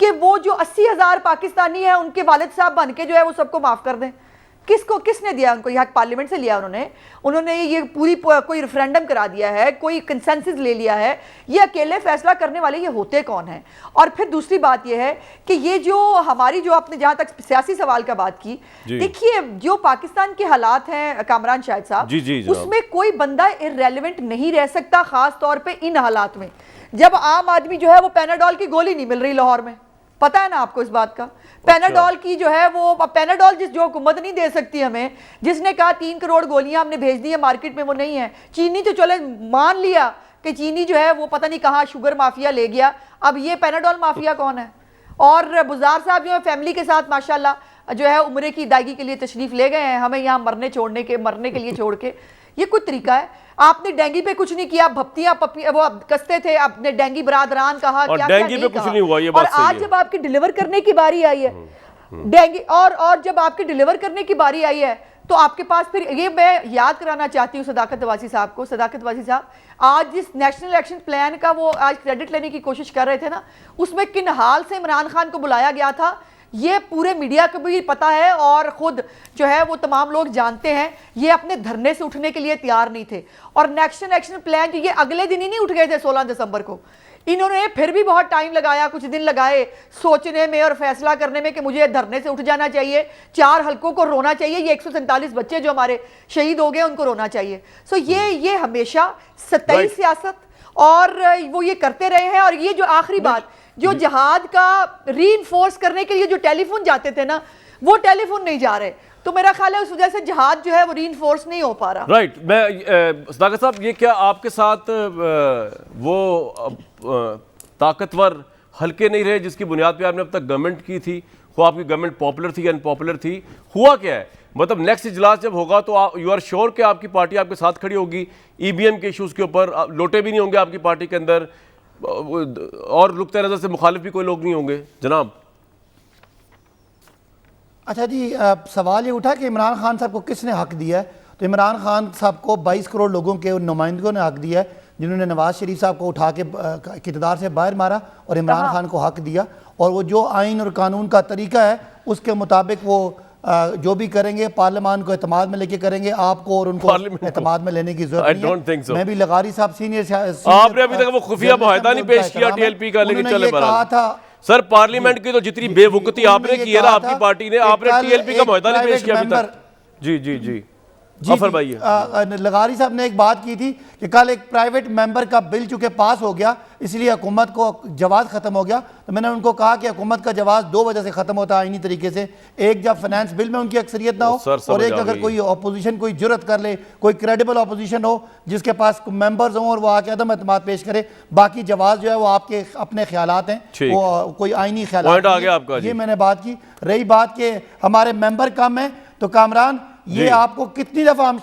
कि वो जो 80,000 पाकिस्तानी है उनके वालिद साहब बन के जो है वो सबको माफ़ कर दें? किसने दिया उनको ये हक? पार्लियामेंट से लिया उन्होंने ये पूरी कोई रेफरेंडम करा दिया है, कोई कंसेंसस ले लिया है, ये अकेले फैसला करने वाले ये होते कौन हैं? और फिर दूसरी बात ये है कि ये जो हमारी जो आपने जहां तक सियासी सवाल का बात की, देखिए जो पाकिस्तान के हालात हैं कामरान शाहिद साहब, उसमें कोई बंदा इररेलेवेंट नहीं रह सकता, खास तौर पर इन हालात में जब आम आदमी जो है वो पैनाडोल की गोली नहीं मिल रही लाहौर में, पता है ना आपको इस बात का? पैनाडोल की जो है वो पैनाडोल जो हुकूमत नहीं दे सकती हमें, जिसने कहा 3 करोड़ गोलियां हमने भेज दी है मार्केट में, वो नहीं है। चीनी तो चले मान लिया कि चीनी जो है वो पता नहीं कहाँ शुगर माफिया ले गया, अब ये पैनाडोल माफिया कौन है? और बुज़ार साहब जो है फैमिली के साथ माशाल्लाह जो है उम्रे की अदायगी के लिए तशरीफ ले गए हैं, हमें यहाँ मरने के लिए छोड़ के, ये कोई तरीका है? आपने डेंगी पे कुछ नहीं किया, भप्तियां वो कसते थे, आपने डेंगी बरादरान कहा, क्या डेंगी पे कुछ नहीं हुआ, ये बात सही है। और आज जब आपकी डिलीवर करने की बारी आई है डेंगी, और जब आपकी डिलीवर करने की बारी आई है तो आपके पास फिर ये मैं याद कराना चाहती हूँ सदाकत वासी साहब को। सदाकत वासी साहब आज जिस नेशनल एक्शन प्लान का वो आज क्रेडिट लेने की कोशिश कर रहे थे ना, उसमें किन हाल से इमरान खान को बुलाया गया था ये पूरे मीडिया को भी पता है और खुद जो है वो तमाम लोग जानते हैं। ये अपने धरने से उठने के लिए तैयार नहीं थे, और नेशनल एक्शन प्लान जो ये अगले दिन ही नहीं उठ गए थे 16 दिसंबर को, इन्होंने फिर भी बहुत टाइम लगाया, कुछ दिन लगाए सोचने में और फैसला करने में कि मुझे धरने से उठ जाना चाहिए, 4 हल्कों को रोना चाहिए, ये 147 बच्चे जो हमारे शहीद हो गए उनको रोना चाहिए। सो ये हमेशा सतही सियासत और वो ये करते रहे हैं। और ये जो आखिरी बात, जो जहाद का रीइंफोर्स करने के लिए जो टेलीफोन जाते थे ना, वो टेलीफोन नहीं जा रहे, तो मेरा ख्याल है उस वजह से जहाद जो है वो रीइंफोर्स नहीं हो पा रहा। राइट। मैं सदाकत साहब, ये क्या आपके साथ वो ताकतवर हल्के नहीं रहे जिसकी बुनियाद पे आपने अब तक गवर्नमेंट की थी? वो आपकी गवर्नमेंट पॉपुलर थी या अनपॉपुलर थी? हुआ क्या है, मतलब नेक्स्ट इजलास जब होगा तो यू आर श्योर कि आपकी पार्टी आपके साथ खड़ी होगी? ईवीएम के इश्यूज के ऊपर लोटे भी नहीं होंगे आपकी पार्टी के अंदर, और नुक्ते नज़र से मुखालिफ भी कोई लोग नहीं होंगे जनाब? अच्छा जी, सवाल ये उठा कि इमरान खान साहब को किसने हक दिया है। तो इमरान खान साहब को 22 करोड़ लोगों के नुमाइंदों ने हक दिया है, जिन्होंने नवाज शरीफ साहब को उठा के इक़्तिदार से बाहर मारा और इमरान खान को हक दिया। और वो जो आइन और कानून का तरीका है उसके मुताबिक वो जो भी करेंगे पार्लियामान को एतमाद में लेके करेंगे। आपको और उनको एतमाद में लेने की जरूरत नहीं है। मैं भी लगारी साहब सीनियर आपने अभी तक वो खुफिया मुआहदा नहीं पेश किया टीएलपी का, लेकिन चले कहा था सर पार्लियामेंट की तो जितनी बेवकूफी आपने की है ना आपकी पार्टी ने, आपने टीएलपी का मुआहदा नहीं पेश किया अभी तक। जी जी जी लगारी साहब ने एक बात की थी कि कल एक प्राइवेट मेंबर का बिल चूंकि पास हो गया इसलिए हुकूमत को जवाब खत्म हो गया। तो मैंने उनको कहा कि हुकूमत का जवाब 2 वजह से खत्म होता है आईनी तरीके से। एक, जब फाइनेंस बिल में उनकी अक्सरियत ना हो, और एक अगर कोई अपोजिशन कोई जुर्रत कर ले, कोई क्रेडिबल अपोजिशन हो जिसके पास मेंबर्स हों और वो आके अदम एतमाद पेश करे। बाकी जवाब जो है वो आपके अपने ख्यालात हैं, वो कोई आईनी ख्यालात। ये मैंने बात की। रही बात कि हमारे मेंबर कम है, तो कामरान ये आपको कितनी दफा हम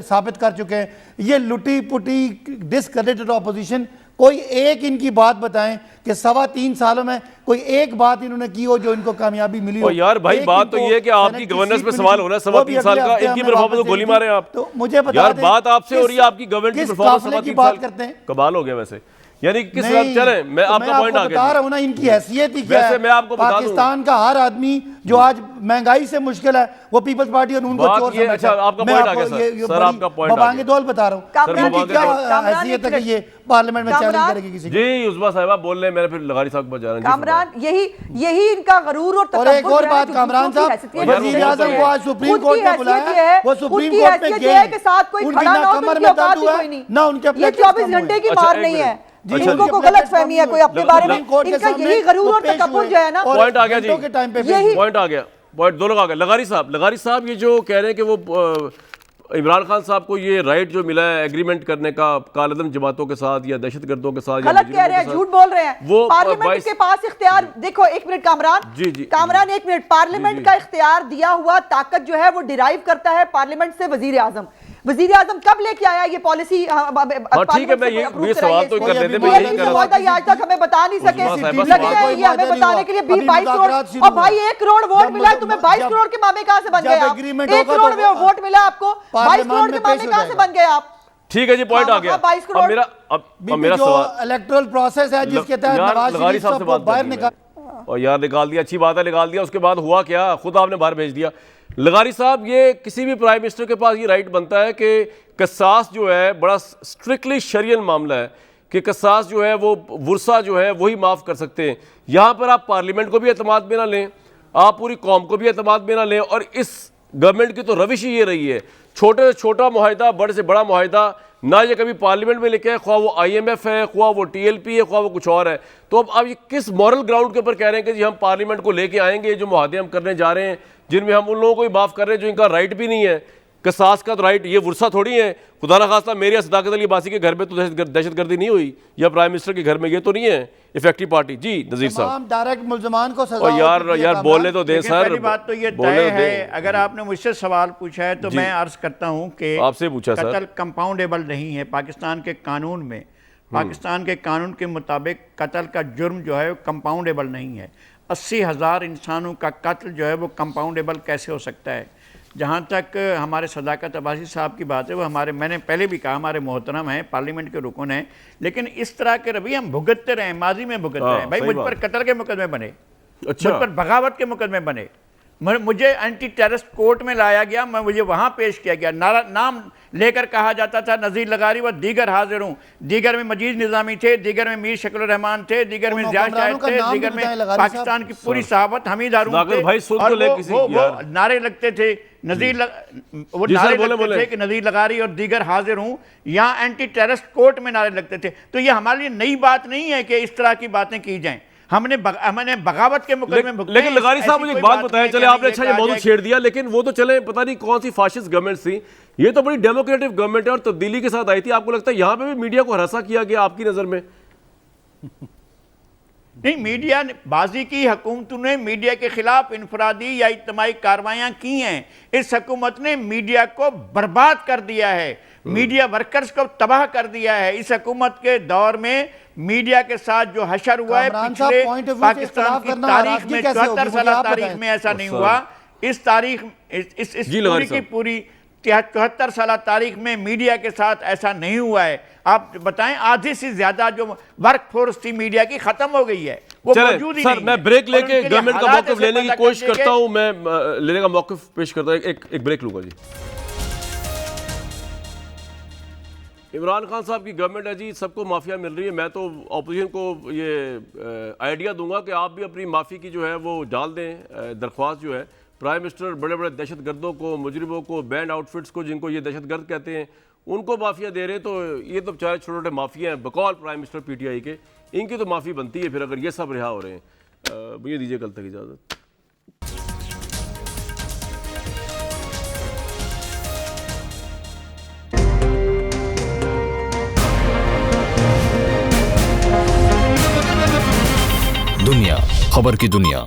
साबित कर चुके हैं, ये लुटी पुटी डिसक्रेडिटेड ऑपोजिशन। कोई एक इनकी बात बताएं कि 3.25 सालों में कोई एक बात इन्होंने की हो जो इनको कामयाबी मिली हो। यार भाई बात तो ये है कि आपकी गवर्नेंस पे सवाल हो रहा है 3.25 साल का, इनकी परफॉर्मेंस को गोली मारे आप। तो मुझे बता यार बात आपसे हो रही है, आपकी गवर्नमेंट की परफॉर्मेंस 3.25 साल करते हैं। कमाल हो गया वैसे। यानी किस तरह चले, मैं आपका पॉइंट आ गया बता रहा हूं ना, इनकी हैसियत ही क्या है। मैं आपको बता दूं, पाकिस्तान का हर आदमी जो आज महंगाई से मुश्किल है वो पीपल्स पार्टी और उनको चोर समझता है। अच्छा आपका पॉइंट आ गया सर, आपका पॉइंट आ गया। दौल बता रहा हूं इनकी क्या हैसियत है कि ये पार्लियामेंट में चैलेंज करेगी किसी को। जी उस्मा साहिबा बोल रहे हैं, मैंने फिर लगारी साहब पर जा रहा हूं। कामरान यही इनका गरूर और और एक और बात कामरान साहब, वजीर आजम को आज सुप्रीम कोर्ट ने बुलाया, वो सुप्रीम कोर्ट में गए के साथ कोई खड़ा ना हो, कमर में दर्द हुआ ना उनके। ये 24 घंटे की मार नहीं है, इनको को गलत फहमी है कोई अपने बारे में। इनका यही गरूर और तकब्बुर जो है ना, पॉइंट आ गया जी, पॉइंट आ गया, पॉइंट दोनों का आ गया। लगारी साहब ये जो कह रहे हैं कि वो इमरान खान साहब को ये राइट जो मिला है एग्रीमेंट करने का कालदम जमातों के साथ या दहशतगर्दों के साथ, गलत कह रहे हैं, झूठ बोल रहे हैं। वो पार्लियामेंट के पास इख्तियार, देखो एक मिनट कामरान, कामरान एक मिनट, पार्लियामेंट का इख्तियार दिया हुआ ताकत जो है वो डिराइव करता है पार्लियामेंट से वजीर आजम। वजीर आजम कब लेके आया ये पॉलिसी? ठीक है, मैं ये सवाल तो कर रहे थे, आज तक हमें बता नहीं सके, लगे हैं ये हमें बताने के लिए 22 करोड़। और भाई 1 करोड़ वोट मिला है तुम्हें, 22 करोड़ के मामले कहां से बन गए आप? 1 करोड़ में वोट मिला आपको, 22 करोड़ के मामले कहां से बन गए आप? ठीक है जी, पॉइंट आ गया। 22 करोड़ मेरा सवाल इलेक्टोरल प्रोसेस है जिसके तहत लगारी साहब से बात बाहर निकाल, और यार निकाल दिया, अच्छी बात है निकाल दिया, उसके बाद हुआ क्या, खुद आपने बाहर भेज दिया। लगारी साहब ये किसी भी प्राइम मिनिस्टर के पास ये राइट बनता है कि कसास जो है बड़ा स्ट्रिक्टली शरियन मामला है कि कसास जो है वो वर्सा जो है वही माफ़ कर सकते हैं। यहाँ पर आप पार्लियामेंट को भी एतमाद में ना लें, आप पूरी कौम को भी एतमाद में ना लें, और इस गवर्नमेंट की तो रविश ही ये रही है छोटे से छोटा मुआहिदा, बड़े से बड़ा मुआहिदा ना ये कभी पार्लियामेंट में लिखे है, ख्वाह वो IMF है, ख्वाह वो TLP है, ख्वाह वो कुछ और है। तो अब आप ये किस मॉरल ग्राउंड के ऊपर कह रहे हैं कि जी हम पार्लियामेंट को लेके आएंगे, जो मुआहदे हम करने जा रहे हैं जिनमें हम उन लोगों को भी माफ़ कर रहे हैं जो इनका राइट भी नहीं है। कसास का तो राइट, ये वर्सा थोड़ी है। खुदा न खास्ता मेरी सदाकत अली अब्बासी के घर में तो दहशतगर्दी नहीं हुई, या प्राइम मिनिस्टर के घर में ये तो नहीं है इफेक्टिव पार्टी। जी नजीर साहब, डायरेक्ट मुल्ज़मान को सजा यार बोलने तो दें सर। पहली बात तो ये तय है, अगर आपने मुझसे सवाल पूछा है तो मैं अर्ज करता हूं कि आपसे पूछा सर, कत्ल कंपाउंडेबल नहीं है पाकिस्तान के कानून में। पाकिस्तान के कानून के मुताबिक कत्ल का जुर्म जो है वो कंपाउंडेबल नहीं है। 80,000 इंसानों का कत्ल जो है वो कंपाउंडेबल कैसे हो सकता है? जहाँ तक हमारे सदाकत अब्बासी साहब की बात है, वो मैंने पहले भी कहा हमारे मोहतरम हैं, पार्लियामेंट के रुकन हैं, लेकिन इस तरह के रवैये हम भुगतते रहे, माजी में भुगतते रहे। भाई मुझ पर कत्ल के मुकदमे बने, अच्छा, मुझ पर बगावत के मुकदमे बने, मुझे एंटी टेररिस्ट कोर्ट में लाया गया, मुझे वहाँ पेश किया गया, नाम लेकर कहा जाता था नज़ीर लगारी व दीगर हाजिर हूँ। दीगर में मजीद निज़ामी थे, दीगर में मीर शक्ल रहमान थे, दीगर में ज़िया शाहिद थे, दीगर में पाकिस्तान की पूरी सहाबत हमीद हारून थे, और वो नारे लगते थे वो नारे लगते थे कि नज़ीर लगारी और दीगर हाजिर हूँ। यहाँ एंटी टेररिस्ट कोर्ट में नारे लगते थे। तो ये हमारे लिए नई बात नहीं है कि इस तरह की बातें की जाएं। हमने बगावत के मुकदमे में, लेकिन लगारी साहब मुझे एक बात बताएं, चले आपने अच्छा ये मौजूद छेड़ दिया, लेकिन वो तो चले पता नहीं कौन सी फाशिस्ट गवर्नमेंट थी, ये तो बड़ी डेमोक्रेटिक गवर्नमेंट है और तब्दीली के साथ आई थी। आपको लगता है यहाँ पे भी मीडिया को हरासा किया गया आपकी नजर में? नहीं, मीडिया बाजी की हुकूमतों ने मीडिया के खिलाफ इनफरादी या इज्तिमाई कार्रवाइयाँ की हैं। इस हुकूमत ने मीडिया को बर्बाद कर दिया है, मीडिया वर्कर्स को तबाह कर दिया है। इस हुकूमत के दौर में मीडिया के साथ जो हशर हुआ है कामरान साहब, पिछले point of view से पाकिस्तान इख्तिलाफ की करना तारीख नाराजगी में, कैसे होगी? 74 मुझे साल आप तारीख बताएं। में ऐसा नहीं सर। हुआ। इस तारीख इस जी लवारी पूरी की साहब। पूरी 74 साल तारीख में मीडिया के साथ ऐसा नहीं हुआ है। आप बताएं, आधी से ज्यादा जो वर्क फोर्स थी मीडिया की खत्म हो गई है, वो मौजूद ही सर नहीं मैं है। ब्रेक और लेके उनके लिए गवर्नमेंट का हालात मौक़िफ़ ऐसे लेने की पैदा कोशिश कर दिए करता हूं, मैं लेने का मौक़िफ़ पेश करता हूं। एक ब्रेक लूंगा जी। इमरान खान साहब की गवर्नमेंट है जी, सबको माफिया मिल रही है। मैं तो ऑपोजिशन को ये आइडिया दूंगा कि आप भी अपनी माफ़ी की जो है वो डाल दें दरख्वास्त जो है। प्राइम मिनिस्टर बड़े बड़े दहशतगर्दों को, मुजरिमों को, बैंड आउटफिट्स को, जिनको ये दहशतगर्द कहते हैं, उनको माफिया दे रहे हैं। तो ये तो बेचारे छोटे छोटे माफिया हैं बकौल प्राइम मिनिस्टर पीटीआई के, इनकी तो माफ़ी बनती है फिर अगर ये सब रिहा हो रहे हैं। मुझे दीजिए कल तक इजाज़त। दुनिया खबर की दुनिया।